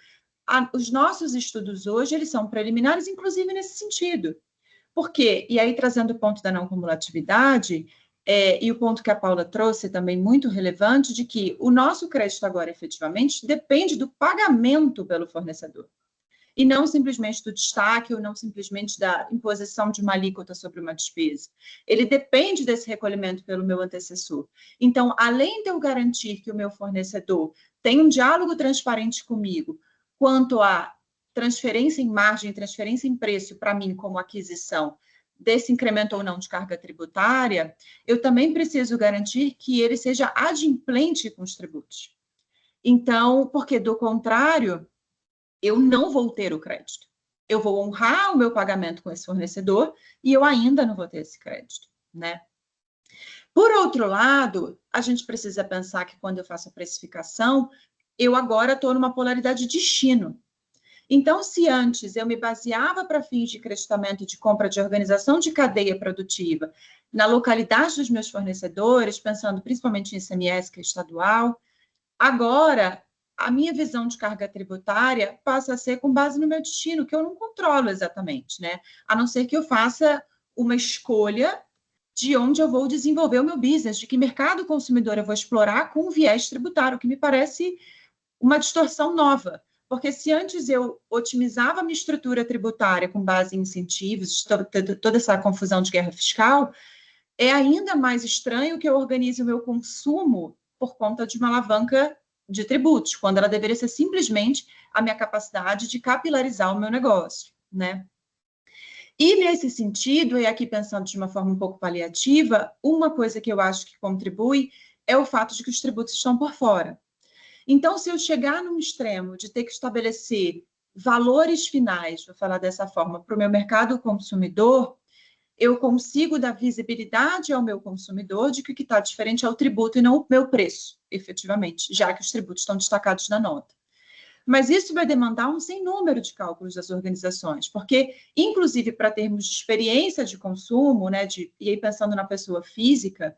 os nossos estudos hoje, eles são preliminares, inclusive nesse sentido. Por quê? E aí, trazendo o ponto da não cumulatividade, e o ponto que a Paula trouxe também muito relevante, de que o nosso crédito agora, efetivamente, depende do pagamento pelo fornecedor. E não simplesmente do destaque, ou não simplesmente da imposição de uma alíquota sobre uma despesa. Ele depende desse recolhimento pelo meu antecessor. Então, além de eu garantir que o meu fornecedor tem um diálogo transparente comigo quanto a transferência em margem, transferência em preço para mim como aquisição desse incremento ou não de carga tributária, eu também preciso garantir que ele seja adimplente com os tributos. Então, porque do contrário, eu não vou ter o crédito. Eu vou honrar o meu pagamento com esse fornecedor e eu ainda não vou ter esse crédito, né? Por outro lado, a gente precisa pensar que quando eu faço a precificação, eu agora estou numa polaridade de destino. Então, se antes eu me baseava para fins de creditamento de compra de organização de cadeia produtiva na localidade dos meus fornecedores, pensando principalmente em ICMS, que é estadual, agora a minha visão de carga tributária passa a ser com base no meu destino, que eu não controlo exatamente, né? A não ser que eu faça uma escolha de onde eu vou desenvolver o meu business, de que mercado consumidor eu vou explorar com um viés tributário, que me parece uma distorção nova. Porque se antes eu otimizava a minha estrutura tributária com base em incentivos, toda essa confusão de guerra fiscal, é ainda mais estranho que eu organize o meu consumo por conta de uma alavanca de tributos, quando ela deveria ser simplesmente a minha capacidade de capilarizar o meu negócio, né? E nesse sentido, e aqui pensando de uma forma um pouco paliativa, uma coisa que eu acho que contribui é o fato de que os tributos estão por fora. Então, se eu chegar num extremo de ter que estabelecer valores finais, vou falar dessa forma, para o meu mercado consumidor, eu consigo dar visibilidade ao meu consumidor de que o que está diferente é o tributo e não o meu preço, efetivamente, já que os tributos estão destacados na nota. Mas isso vai demandar um sem número de cálculos das organizações, porque, inclusive, para termos de experiência de consumo, né, e aí pensando na pessoa física,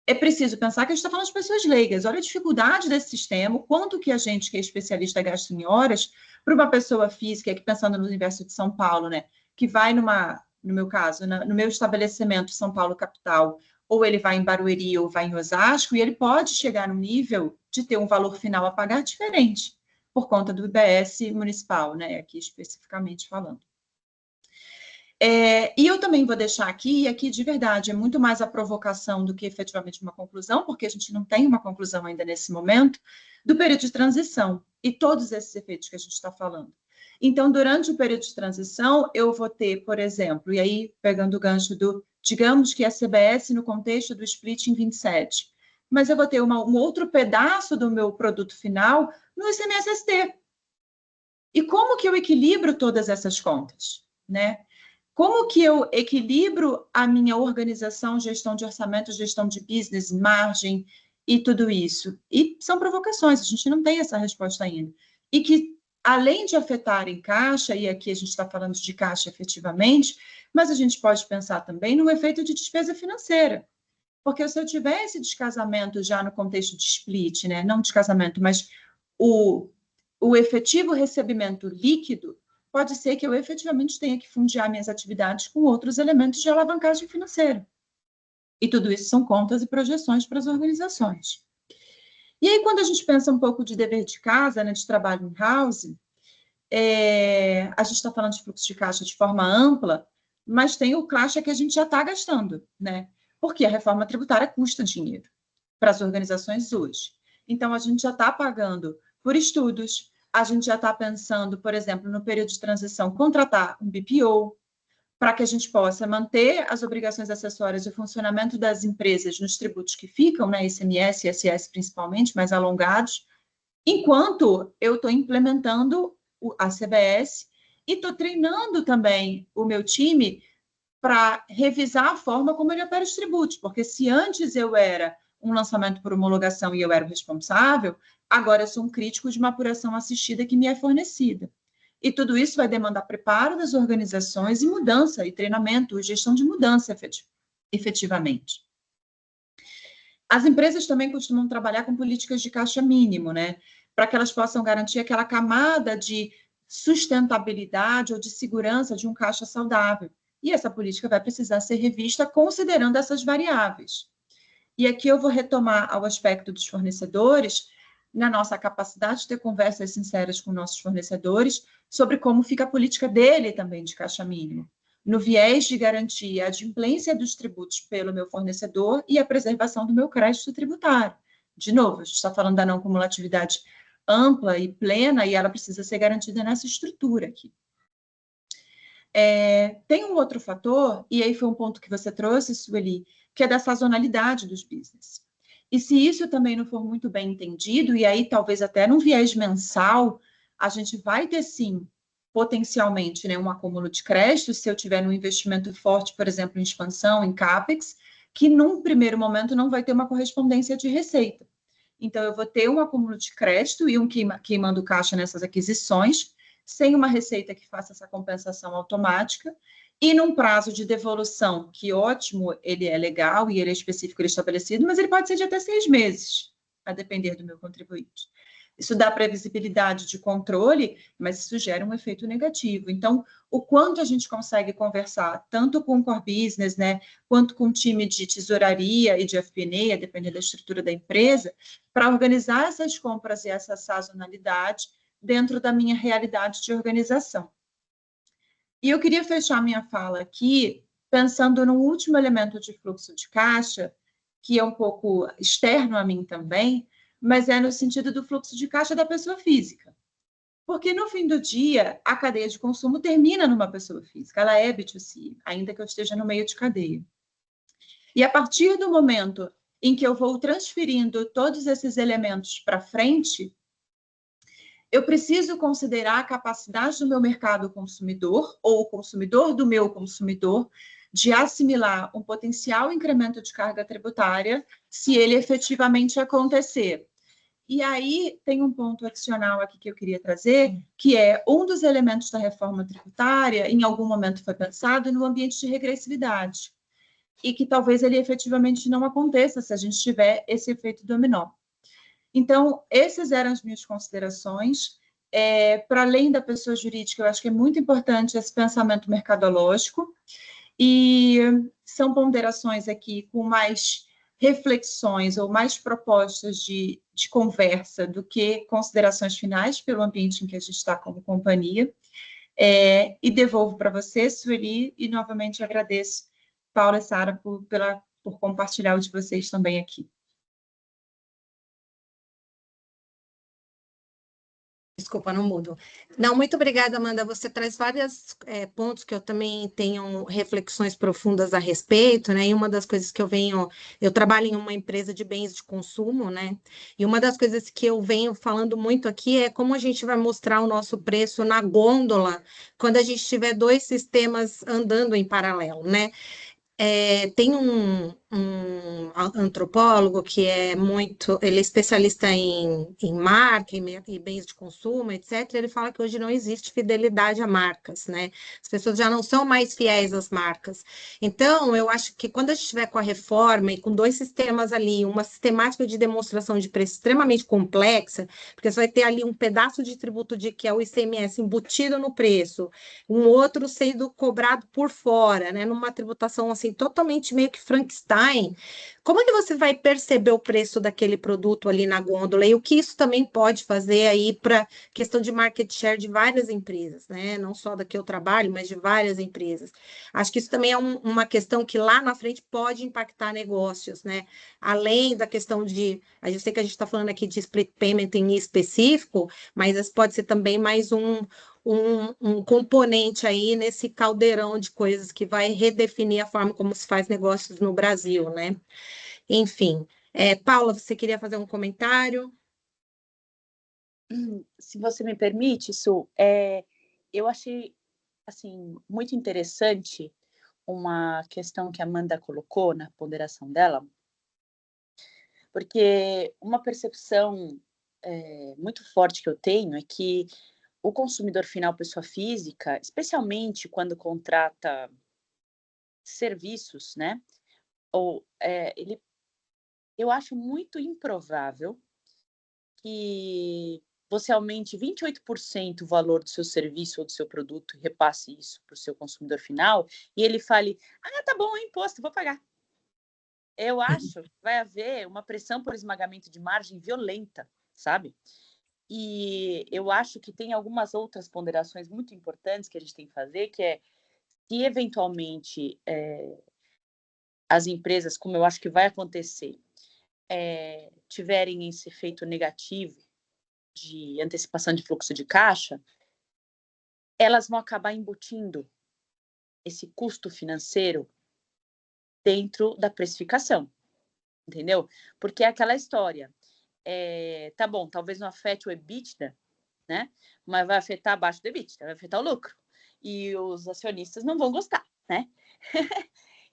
é preciso pensar que a gente está falando de pessoas leigas. Olha a dificuldade desse sistema, o quanto que a gente, que é especialista, gasta em horas, para uma pessoa física, aqui pensando no universo de São Paulo, né, que vai no meu caso, no meu estabelecimento São Paulo capital, ou ele vai em Barueri ou vai em Osasco, e ele pode chegar no nível de ter um valor final a pagar diferente, por conta do IBS municipal, né, aqui especificamente falando. E eu também vou deixar aqui, e aqui de verdade é muito mais a provocação do que efetivamente uma conclusão, porque a gente não tem uma conclusão ainda nesse momento, do período de transição e todos esses efeitos que a gente está falando. Então, durante o período de transição, eu vou ter, por exemplo, e aí pegando o gancho digamos que a CBS no contexto do split em 27, mas eu vou ter um outro pedaço do meu produto final no ICMS-ST. E como que eu equilibro todas essas contas, né? Como que eu equilibro a minha organização, gestão de orçamento, gestão de business, margem e tudo isso? E são provocações, a gente não tem essa resposta ainda. E que, além de afetarem caixa, e aqui a gente está falando de caixa efetivamente, mas a gente pode pensar também no efeito de despesa financeira. Porque se eu tiver esse descasamento já no contexto de split, né? Não descasamento, mas o efetivo recebimento líquido, pode ser que eu efetivamente tenha que fundiar minhas atividades com outros elementos de alavancagem financeira. E tudo isso são contas e projeções para as organizações. E aí, quando a gente pensa um pouco de dever de casa, né, de trabalho in-house, a gente está falando de fluxo de caixa de forma ampla, mas tem o caixa que a gente já está gastando, né? Porque a reforma tributária custa dinheiro para as organizações hoje. Então, a gente já está pagando por estudos, a gente já está pensando, por exemplo, no período de transição, contratar um BPO, para que a gente possa manter as obrigações acessórias e o funcionamento das empresas nos tributos que ficam, né, ICMS e ISS principalmente, mais alongados, enquanto eu estou implementando a CBS e estou treinando também o meu time para revisar a forma como ele opera os tributos, porque se antes eu era um lançamento por homologação e eu era o responsável, agora eu sou um crítico de uma apuração assistida que me é fornecida. E tudo isso vai demandar preparo das organizações e mudança, e treinamento, e gestão de mudança efetivamente. As empresas também costumam trabalhar com políticas de caixa mínimo, né? Para que elas possam garantir aquela camada de sustentabilidade ou de segurança de um caixa saudável. E essa política vai precisar ser revista considerando essas variáveis. E aqui eu vou retomar ao aspecto dos fornecedores, na nossa capacidade de ter conversas sinceras com nossos fornecedores sobre como fica a política dele também de caixa mínimo, no viés de garantir a adimplência dos tributos pelo meu fornecedor e a preservação do meu crédito tributário. De novo, a gente está falando da não cumulatividade ampla e plena, e ela precisa ser garantida nessa estrutura aqui. Tem um outro fator, e aí foi um ponto que você trouxe, Sueli, que é da sazonalidade dos business. E se isso também não for muito bem entendido, e aí talvez até num viés mensal, a gente vai ter sim, potencialmente, né, um acúmulo de crédito, se eu tiver um investimento forte, por exemplo, em expansão, em CAPEX, que num primeiro momento não vai ter uma correspondência de receita. Então, eu vou ter um acúmulo de crédito e um queimando caixa nessas aquisições, sem uma receita que faça essa compensação automática, e num prazo de devolução, que ótimo, ele é legal e ele é específico, ele é estabelecido, mas ele pode ser de até 6 meses, a depender do meu contribuinte. Isso dá previsibilidade de controle, mas isso gera um efeito negativo. Então, o quanto a gente consegue conversar, tanto com o core business, né, quanto com o time de tesouraria e de FP&A, a depender da estrutura da empresa, para organizar essas compras e essa sazonalidade dentro da minha realidade de organização. E eu queria fechar minha fala aqui pensando no último elemento de fluxo de caixa, que é um pouco externo a mim também, mas é no sentido do fluxo de caixa da pessoa física. Porque, no fim do dia, a cadeia de consumo termina numa pessoa física, ela é B2C, ainda que eu esteja no meio de cadeia. E a partir do momento em que eu vou transferindo todos esses elementos para frente, eu preciso considerar a capacidade do meu mercado consumidor, ou o consumidor do meu consumidor, de assimilar um potencial incremento de carga tributária, se ele efetivamente acontecer. E aí tem um ponto adicional aqui que eu queria trazer, que é um dos elementos da reforma tributária, em algum momento foi pensado no ambiente de regressividade, e que talvez ele efetivamente não aconteça se a gente tiver esse efeito dominó. Então, essas eram as minhas considerações. Para além da pessoa jurídica, eu acho que é muito importante esse pensamento mercadológico, e são ponderações aqui com mais reflexões ou mais propostas de conversa do que considerações finais pelo ambiente em que a gente está como companhia. E devolvo para você, Sueli, e novamente agradeço, Paula e Sara, por compartilhar o de vocês também aqui. Desculpa, não mudo. Não, muito obrigada, Amanda. Você traz vários pontos que eu também tenho reflexões profundas a respeito, né? E uma das coisas que eu trabalho em uma empresa de bens de consumo, né? E uma das coisas que eu venho falando muito aqui é como a gente vai mostrar o nosso preço na gôndola quando a gente tiver dois sistemas andando em paralelo, né? Tem um antropólogo que ele é especialista em marca, em bens de consumo, etc. Ele fala que hoje não existe fidelidade a marcas, né? As pessoas já não são mais fiéis às marcas. Então, eu acho que quando a gente estiver com a reforma e com dois sistemas ali, uma sistemática de demonstração de preço extremamente complexa, porque você vai ter ali um pedaço de tributo que é o ICMS embutido no preço, um outro sendo cobrado por fora, né? Numa tributação assim totalmente meio que Frankenstein, online, como é que você vai perceber o preço daquele produto ali na gôndola? E o que isso também pode fazer aí para questão de market share de várias empresas, né? Não só da que eu trabalho, mas de várias empresas. Acho que isso também é uma questão que lá na frente pode impactar negócios, né? Além da questão de, a gente sei que a gente está falando aqui de split payment em específico, mas esse pode ser também mais um componente aí nesse caldeirão de coisas que vai redefinir a forma como se faz negócios no Brasil, né? Enfim, Paula, você queria fazer um comentário? Se você me permite, Su, eu achei assim muito interessante uma questão que a Amanda colocou na ponderação dela, porque uma percepção muito forte que eu tenho é que o consumidor final, pessoa física, especialmente quando contrata serviços, né? Eu acho muito improvável que você aumente 28% o valor do seu serviço ou do seu produto e repasse isso para o seu consumidor final e ele fale, tá bom, é imposto, vou pagar. Eu acho que vai haver uma pressão por esmagamento de margem violenta, sabe? E eu acho que tem algumas outras ponderações muito importantes que a gente tem que fazer, que é se eventualmente as empresas, como eu acho que vai acontecer, tiverem esse efeito negativo de antecipação de fluxo de caixa, elas vão acabar embutindo esse custo financeiro dentro da precificação, entendeu? Porque é aquela história, tá bom, talvez não afete o EBITDA, né? Mas vai afetar abaixo do EBITDA, vai afetar o lucro. E os acionistas não vão gostar, né?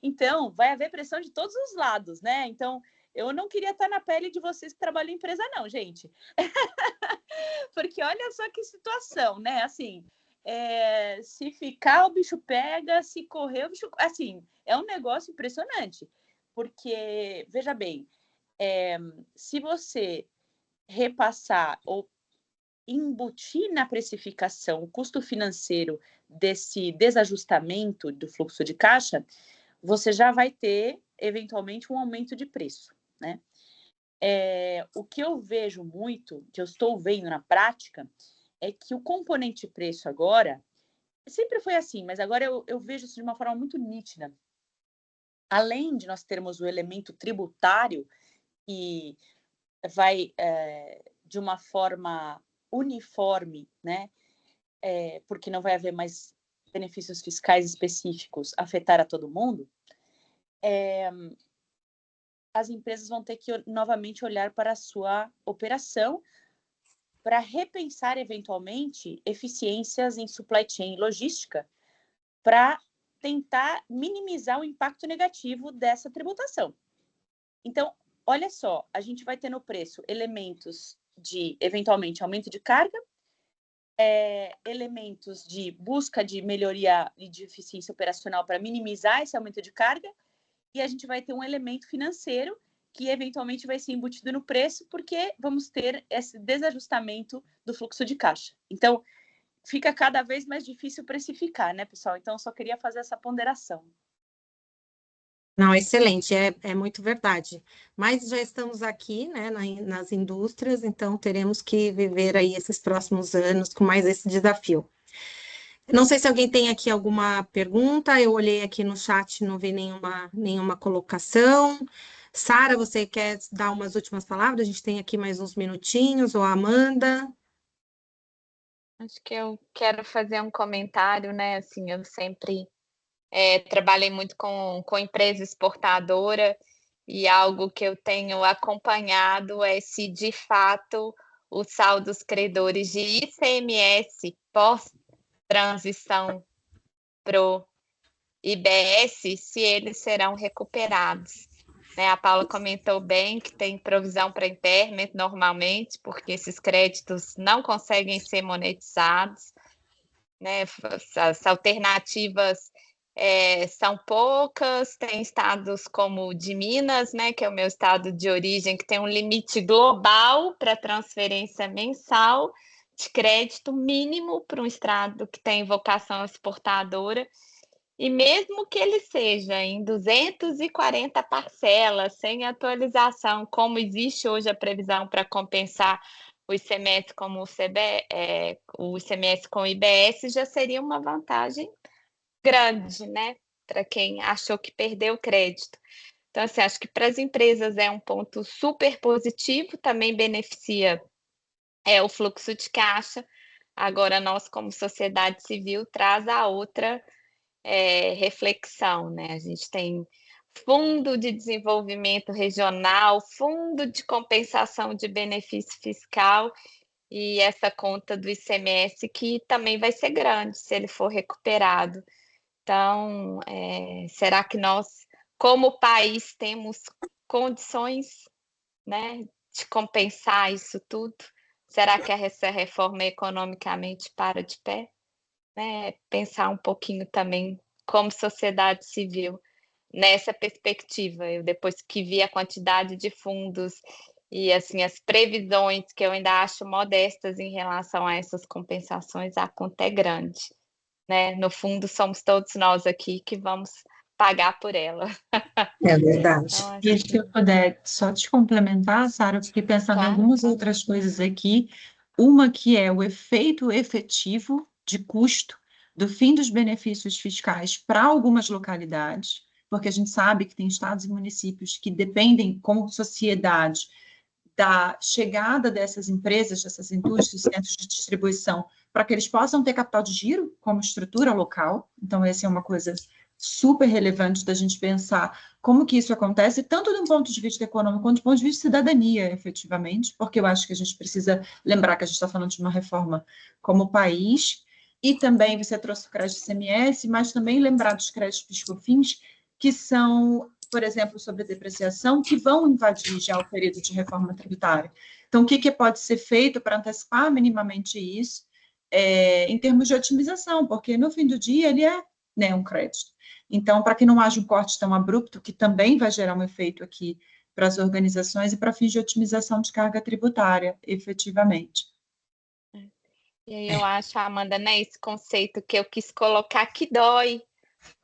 Então, vai haver pressão de todos os lados, né? Então, eu não queria estar na pele de vocês que trabalham em empresa, não, gente. Porque olha só que situação, né? Assim, se ficar, o bicho pega, se correr, o bicho... Assim, é um negócio impressionante. Porque, veja bem, se você repassar ou embutir na precificação o custo financeiro desse desajustamento do fluxo de caixa, você já vai ter, eventualmente, um aumento de preço, né? O que eu vejo muito, que eu estou vendo na prática, é que o componente preço agora, sempre foi assim, mas agora eu vejo isso de uma forma muito nítida. Além de nós termos o elemento tributário, que vai, de uma forma uniforme, né? Porque não vai haver mais benefícios fiscais específicos afetar a todo mundo, as empresas vão ter que novamente olhar para a sua operação para repensar, eventualmente, eficiências em supply chain e logística para tentar minimizar o impacto negativo dessa tributação. Então, olha só, a gente vai ter no preço elementos de, eventualmente, aumento de carga, elementos de busca de melhoria e de eficiência operacional para minimizar esse aumento de carga, e a gente vai ter um elemento financeiro que eventualmente vai ser embutido no preço, porque vamos ter esse desajustamento do fluxo de caixa. Então, fica cada vez mais difícil precificar, né, pessoal? Então, eu só queria fazer essa ponderação. Não, excelente, é muito verdade. Mas já estamos aqui, né, nas indústrias, então teremos que viver aí esses próximos anos com mais esse desafio. Não sei se alguém tem aqui alguma pergunta, eu olhei aqui no chat, não vi nenhuma colocação. Sara, você quer dar umas últimas palavras? A gente tem aqui mais uns minutinhos, ou a Amanda? Acho que eu quero fazer um comentário, né? Assim, eu sempre trabalhei muito com empresa exportadora e algo que eu tenho acompanhado é se, de fato, os saldos credores de ICMS pós-transição para o IBS, se eles serão recuperados. Né? A Paula comentou bem que tem provisão para impairment normalmente, porque esses créditos não conseguem ser monetizados. Né? As alternativas são poucas, tem estados como o de Minas, né, que é o meu estado de origem, que tem um limite global para transferência mensal de crédito mínimo para um estado que tem vocação exportadora, E mesmo que ele seja em 240 parcelas, sem atualização, como existe hoje a previsão para compensar o ICMS o ICMS com o IBS, já seria uma vantagem grande, né? Para quem achou que perdeu o crédito. Então, assim, acho que para as empresas é um ponto super positivo, também beneficia o fluxo de caixa. Agora, nós, como sociedade civil, traz a outra reflexão, né? A gente tem fundo de desenvolvimento regional, fundo de compensação de benefício fiscal e essa conta do ICMS que também vai ser grande se ele for recuperado. Então, será que nós, como país, temos condições, né, de compensar isso tudo? Será que essa reforma economicamente para de pé? Pensar um pouquinho também como sociedade civil nessa perspectiva. Eu, depois que vi a quantidade de fundos e assim as previsões, que eu ainda acho modestas em relação a essas compensações, a conta é grande, né? No fundo, somos todos nós aqui que vamos pagar por ela. É verdade. Então, E se eu puder só te complementar, Sara, eu fiquei pensando em Claro, algumas claro. outras coisas aqui. Uma que é o efeito efetivo de custo do fim dos benefícios fiscais para algumas localidades, porque a gente sabe que tem estados e municípios que dependem, como sociedade, da chegada dessas empresas, dessas indústrias, centros de distribuição, para que eles possam ter capital de giro como estrutura local. Então, essa é uma coisa super relevante da gente pensar como que isso acontece, tanto de um ponto de vista econômico quanto do ponto de vista de cidadania, efetivamente, porque eu acho que a gente precisa lembrar que a gente está falando de uma reforma como país, e também você trouxe o crédito CMS, mas também lembrar dos créditos PIS/COFINS, que são, por exemplo, sobre depreciação, que vão invadir já o período de reforma tributária. Então, o que pode ser feito para antecipar minimamente isso, em termos de otimização, porque no fim do dia ele é, né, um crédito. Então, para que não haja um corte tão abrupto, que também vai gerar um efeito aqui para as organizações e para fins de otimização de carga tributária, efetivamente. E aí eu acho, Amanda, né, esse conceito que eu quis colocar que dói,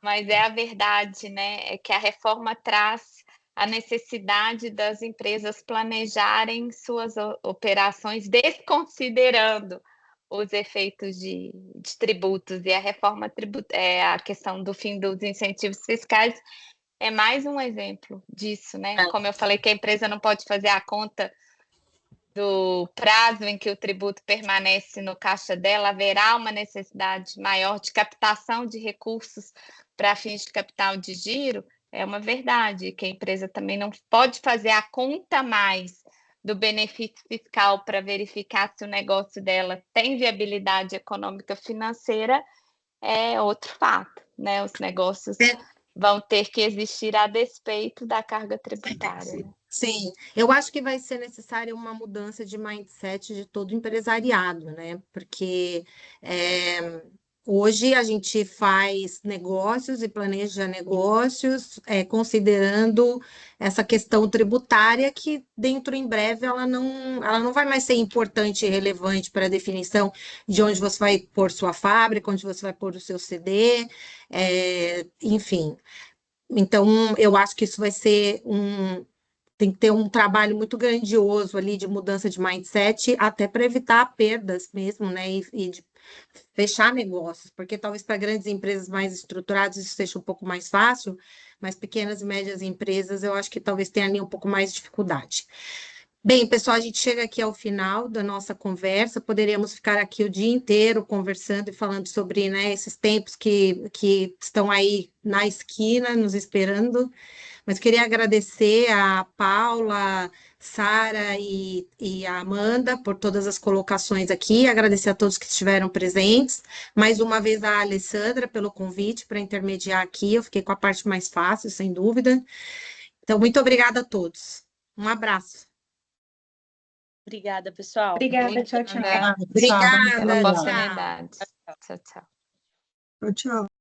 mas é a verdade, né? É que a reforma traz a necessidade das empresas planejarem suas operações desconsiderando os efeitos de tributos, e a reforma a questão do fim dos incentivos fiscais é mais um exemplo disso, né? Como eu falei que a empresa não pode fazer a conta do prazo em que o tributo permanece no caixa dela, haverá uma necessidade maior de captação de recursos para fins de capital de giro, é uma verdade, que a empresa também não pode fazer a conta mais do benefício fiscal para verificar se o negócio dela tem viabilidade econômica financeira, é outro fato, né? Os negócios vão ter que existir a despeito da carga tributária. Né? Sim, eu acho que vai ser necessária uma mudança de mindset de todo o empresariado, né? Porque hoje a gente faz negócios e planeja negócios considerando essa questão tributária que dentro em breve ela não vai mais ser importante e relevante para a definição de onde você vai pôr sua fábrica, onde você vai pôr o seu CD, enfim. Então, eu acho que isso vai ser tem que ter um trabalho muito grandioso ali de mudança de mindset, até para evitar perdas mesmo, né? E de fechar negócios, porque talvez para grandes empresas mais estruturadas isso seja um pouco mais fácil, mas pequenas e médias empresas eu acho que talvez tenha ali um pouco mais de dificuldade. Bem, pessoal, a gente chega aqui ao final da nossa conversa. Poderíamos ficar aqui o dia inteiro conversando e falando sobre, né, esses tempos que estão aí na esquina, nos esperando. Mas queria agradecer a Paula, Sara e a Amanda por todas as colocações aqui, agradecer a todos que estiveram presentes, mais uma vez a Alessandra pelo convite para intermediar aqui, eu fiquei com a parte mais fácil, sem dúvida. Então, muito obrigada a todos. Um abraço. Obrigada, pessoal. Obrigada, tchau, tchau. Obrigada Obrigada, pela tchau. oportunidade. Tchau, tchau. Tchau.